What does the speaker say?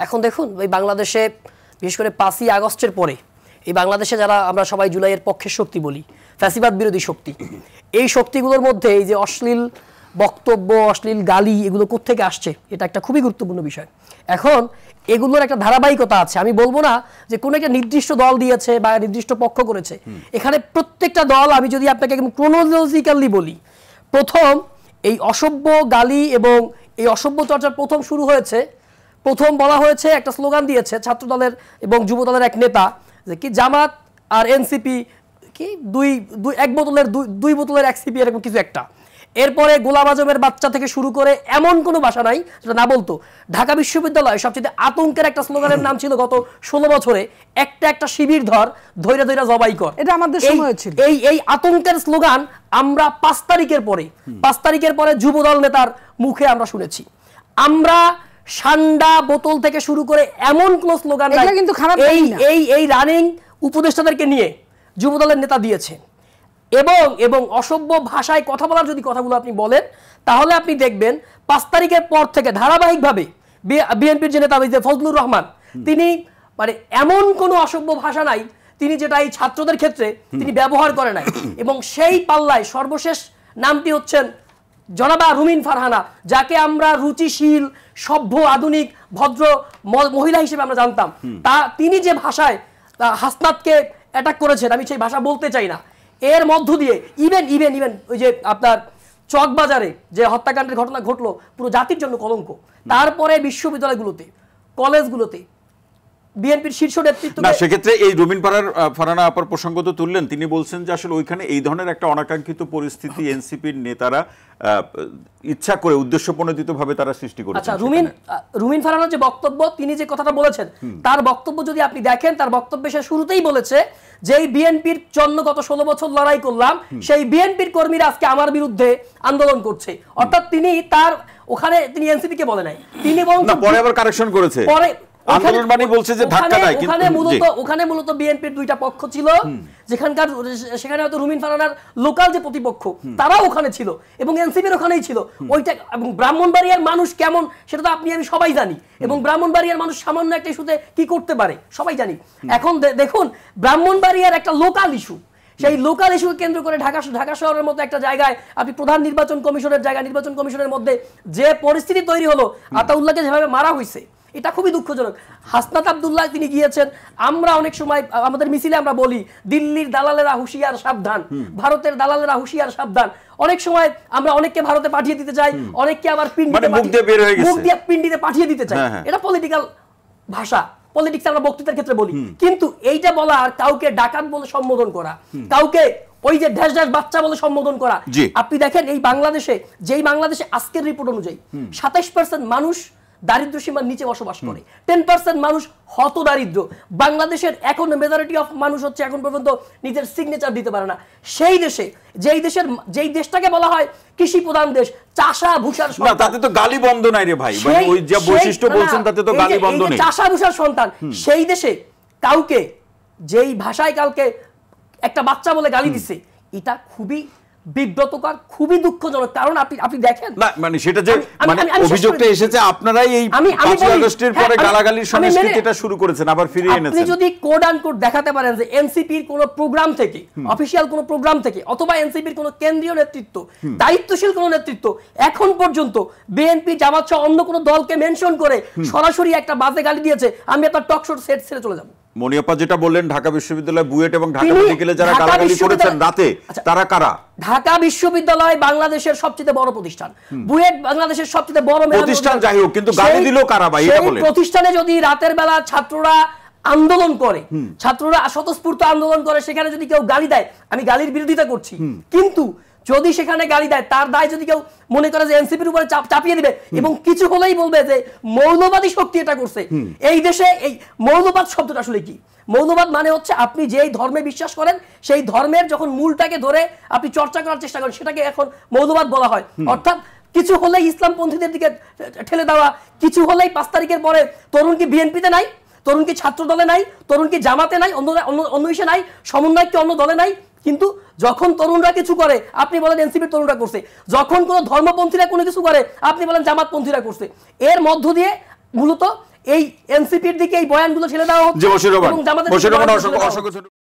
এখন দেখুন এই বাংলাদেশে বিশেষ করে 5ই আগস্টের পরে এই বাংলাদেশে যারা আমরা সবাই জুলাইয়ের পক্ষের শক্তি বলি, ফ্যাসিবাদ বিরোধী শক্তি, এই শক্তিগুলোর মধ্যে এই যে অশ্লীল বক্তব্য, অশ্লীল গালি, এগুলো কোত্থেকে আসছে এটা একটা খুবই গুরুত্বপূর্ণ বিষয়। এখন এগুলোর একটা ধারাবাহিকতা আছে। আমি বলবো না যে কোনো একটা নির্দিষ্ট দল দিয়েছে বা নির্দিষ্ট পক্ষ করেছে। এখানে প্রত্যেকটা দল, আমি যদি আপনাকে ক্রোনোলজিক্যালি বলি, প্রথম এই অসভ্য গালি এবং এই অসভ্য চর্চা প্রথম শুরু হয়েছে, প্রথম বলা হয়েছে, একটা স্লোগান দিয়েছে ছাত্র দলের এবং যুব দলের এক নেতা যে কি জামাত আর এনসিপি কি এক বোতলের দুই বোতলের এক সিপি এরকম কিছু একটা। এরপরে গোলাম আজমের বাচ্চা থেকে শুরু করে এমন কোনো ভাষা নাই যেটা না বলতো। ঢাকা বিশ্ববিদ্যালয় সবচেয়ে আতঙ্কের একটা স্লোগানের নাম ছিল গত 16 বছরে, একটা শিবির ধর, ধৈরা ধৈরা জবাই কর। এটা আমাদের সময় ছিল। এই আতঙ্কের স্লোগান আমরা 5 তারিখের পরে যুবদল নেতার মুখে আমরা শুনেছি। আমরা সান্ডা বোতল থেকে শুরু করে এমন কোন স্লোগান কিন্তু খারাপ এই রানিং উপদেষ্টাদেরকে নিয়ে যুবদলের নেতা দিয়েছে। এবং অসভ্য ভাষায় কথা বলার যদি কথাগুলো আপনি বলেন, তাহলে আপনি দেখবেন 5 তারিখের পর থেকে ধারাবাহিকভাবে বিএনপির যে নেতা ফজলুর রহমান, তিনি মানে এমন কোনো অসভ্য ভাষা নাই তিনি যেটা এই ছাত্রদের ক্ষেত্রে তিনি ব্যবহার করে নাই। এবং সেই পাল্লায় সর্বশেষ নামটি হচ্ছেন জনাবা রুমিন ফারহানা, যাকে আমরা রুচিশীল, সভ্য, আধুনিক, ভদ্র মহিলা হিসেবে আমরা জানতাম। তিনি যে ভাষায় হাসনাতকে অ্যাটাক করেছেন, আমি সেই ভাষা বলতে চাই না। এর মধ্য দিয়ে ইভেন ওই যে আপনার চকবাজারে যে হত্যাকাণ্ডের ঘটনা ঘটলো, পুরো জাতির জন্য কলঙ্ক। তারপরে বিশ্ববিদ্যালয়গুলোতে, কলেজগুলোতে বিএনপির শীর্ষ নেতৃত্ব না, সেক্ষেত্রে এই রুমিন ফারহানা আপার প্রসঙ্গ তো তুললেন। তিনি বলছেন যে আসলে ওইখানে এই ধরনের একটা অনাকাঙ্ক্ষিত পরিস্থিতি এনসিপির নেতারা ইচ্ছা করে উদ্দেশ্যপ্রণোদিতভাবে তারা সৃষ্টি করেছে। আচ্ছা, রুমিন ফারহানার যে বক্তব্য, তিনি যে কথাটা বলেছেন, তার বক্তব্য যদি আপনি দেখেন, তার বক্তব্যে সে শুরুতেই বলেছে যে এই বিএনপির জন্য গত 16 বছর লড়াই করলাম, সেই বিএনপির কর্মীরা আজকে আমার বিরুদ্ধে আন্দোলন করছে। অর্থাৎ তিনি তার ওখানে তিনি এনসিপি কে বলে নাই, তিনি বলছেন পরে আবার কারেকশন করেছে, পরে আন্দোলন মানে বলছে যে ধাক্কা দেয়। কিন্তু ওখানে মূলত বিএনপির দুইটা পক্ষ ছিল, সেখানে হয়তো রুমিন ফারহানার লোকাল যে প্রতিপক্ষ তারাও ওখানে ছিল এবং এনসিপির ওখানেই ছিল ওইটা। এবং ব্রাহ্মণবাড়িয়ার মানুষ কেমন সেটা তো আপনি আমি সবাই জানি, এবং ব্রাহ্মণবাড়িয়ার মানুষ সামান্য একটা ইস্যুতে কি করতে পারে সবাই জানি। এখন দেখুন, ব্রাহ্মণবাড়িয়ার একটা লোকাল ইস্যু, সেই লোকাল ইস্যুকে কেন্দ্র করে ঢাকা শহরের মতো একটা জায়গায় আপনি প্রধান নির্বাচন কমিশনের মধ্যে যে পরিস্থিতি তৈরি হলো, আতাউল্লাহকে যেভাবে মারা হয়েছে, এটা খুবই দুঃখজনক। হাসনাত আব্দুল্লাহ তিনি গিয়েছেন, আমরা অনেক সময় আমাদের মিছিলে আমরা বলি দিল্লির দালালেরা হুঁশিয়ার সাবধান, ভারতের দালালেরা হুঁশিয়ার সাবধান। অনেক সময় আমরা অনেককে ভারতে পাঠিয়ে দিতে চাই, অনেককে আবার পিন্ডিতে পাঠিয়ে দিতে চাই। এটা পলিটিক্যাল ভাষা, পলিটিক্স আমরা বক্তৃতার ক্ষেত্রে বলি। কিন্তু এইটা বলা আর কাউকে ডাকাত বলে সম্বোধন করা, কাউকে ওই যে ঢ্যাস বাচ্চা বলে সম্বোধন করা, আপনি দেখেন এই বাংলাদেশে, যেই বাংলাদেশে আজকের রিপোর্ট অনুযায়ী 27% মানুষ দারিদ্র সীমার নিচে বসবাস করে, 10% মানুষ হত দারিদ্র। বাংলাদেশের এখন মেজরিটি অফ মানুষ হচ্ছে এখন পর্যন্ত নিজের সিগনেচার দিতে পারে না। সেই দেশে, যেই দেশটাকে বলা হয় কৃষি প্রধান দেশ, চাষা ভুষার সন্তান, তাতে তো গালি বন্ধ নাই রে ভাই, মানে ওই যে বৈশিষ্ট্য বলছেন তাতে তো গালি বন্ধ নেই। চাষা ভুষার সন্তান, সেই দেশে কাউকে যেই ভাষায় কালকে একটা বাচ্চা বলে গালি দিচ্ছে, এটা খুবই বিব্রতকর, খুবই দুঃখজনক। কারণ আপনি দেখেন না, মানে সেটা যে মানে অভিযোগটা এসেছে আপনারাই এই 5 আগস্টের পরে গালাগালির সংস্কৃতিটা শুরু করেছেন, আবার ফিরিয়ে এনেছেন। আপনি যদি কোড আন কোড দেখাতে পারেন যে এনসিপির কোন প্রোগ্রাম থেকে, অফিশিয়াল কোন প্রোগ্রাম থেকে, অথবা এনসিপির কোন কেন্দ্রীয় নেতৃত্ব, দায়িত্বশীল কোন নেতৃত্ব এখন পর্যন্ত বিএনপি, জামাত সহ অন্য কোন দলকে মেনশন করে সরাসরি একটা বাজে গালি দিয়েছে, আমি আপনার টক শো সেট ছেড়ে চলে যাব। মনিয়াপ্পা যেটা বললেন, ঢাকা বিশ্ববিদ্যালয় বুয়েট এবং ঢাকা মেডিকেলে যারা গালাগালি করেছেন রাতে, তারা কারা? ঢাকা বিশ্ববিদ্যালয় বাংলাদেশের সবচেয়ে বড় প্রতিষ্ঠান, বুয়েট বাংলাদেশের সবচেয়ে বড় প্রতিষ্ঠান, যাই হোক, কিন্তু গালি দিল কারা ভাই এটা বলেন? প্রতিষ্ঠানে যদি রাতের বেলা ছাত্ররা আন্দোলন করে, ছাত্ররা স্বতঃস্ফূর্ত আন্দোলন করে, সেখানে যদি কেউ গালি দেয়, আমি গালির বিরোধিতা করছি, কিন্তু যদি সেখানে গালি দেয় তার দায় যদি কেউ মনে করে যে এনসিপির উপরে চাপিয়ে দিবে এবং কিছু হলেই বলবে যে মৌলবাদী শক্তি এটা করছে, এই দেশে এই মৌলবাদ শব্দটা আসলে কি? মৌলবাদ মানে হচ্ছে আপনি যেই ধর্মে বিশ্বাস করেন সেই ধর্মের যখন মূলটাকে ধরে আপনি চর্চা করার চেষ্টা করেন, সেটাকে এখন মৌলবাদ বলা হয়। অর্থাৎ কিছু হলেই ইসলামপন্থীদের দিকে ঠেলে দেওয়া, কিছু হলেই 5 তারিখের পরে তরুণ কি বিএনপিতে নাই, তরুণ কি ছাত্র দলে নাই, তরুণ কি জামাতে নাই, অন্য ইসে নাই, সমন্বয় কি অন্য দলে নাই। কিন্তু যখন তরুণরা কিছু করে আপনি বলেন এনসিপির তরুণরা করছে, যখন কোন ধর্মপন্থীরা কোনো কিছু করে আপনি বলেন জামাতপন্থীরা করছে। এর মধ্য দিয়ে মূলত এই এনসিপির দিকে এই বয়ানগুলো ছেড়ে দেওয়া হচ্ছে যে বশির রহমান এবং জামাতের বশির রহমান বয়ানগুলো ছেড়ে দেওয়া হচ্ছে। অসংখ্য